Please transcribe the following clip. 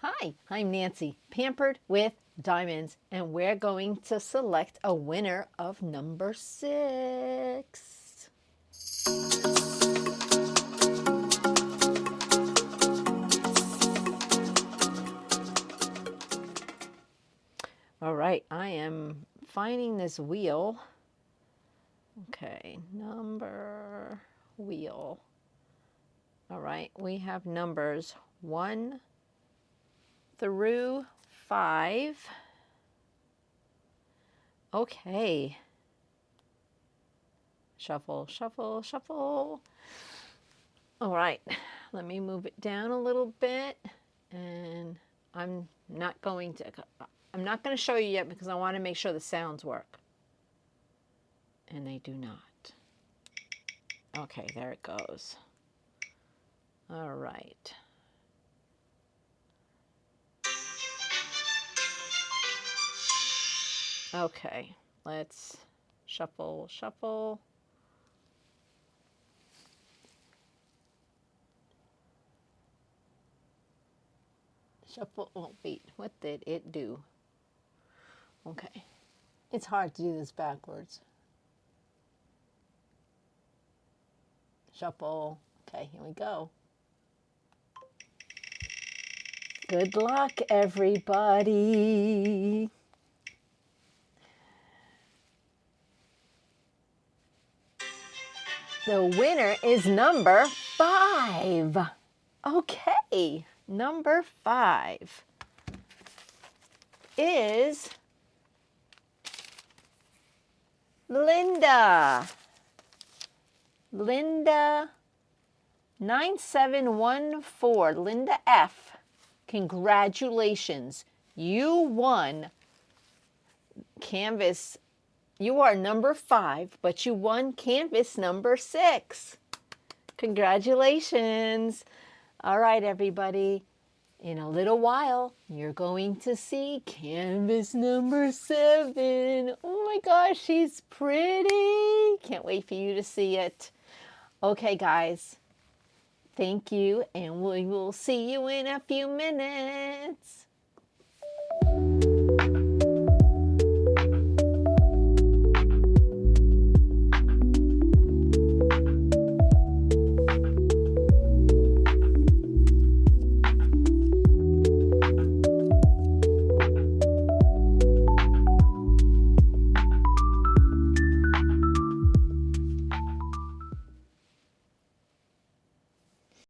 Hi, I'm Nancy, Pampered with Diamonds, and we're going to select a winner of number 6. All right, I am finding this wheel. Okay, number wheel. All right, we have numbers 1 through 5. Okay. Shuffle, shuffle, shuffle. All right, let me move it down a little bit, and I'm not going to show you yet because I want to make sure the sounds work. And they do not. Okay, there it goes. All right. Okay, let's shuffle, shuffle. Shuffle. Oh, wait, what did it do? Okay. It's hard to do this backwards. Shuffle. Okay, here we go. Good luck, everybody. The winner is number 5. Okay, number 5 is Linda. Linda 9714. Linda F. Congratulations. You won Canvas. You are number 5, but you won Canvas number 6. Congratulations. All right, everybody. In a little while, you're going to see Canvas number 7. Oh my gosh, she's pretty. Can't wait for you to see it. Okay, guys. Thank you, and we will see you in a few minutes.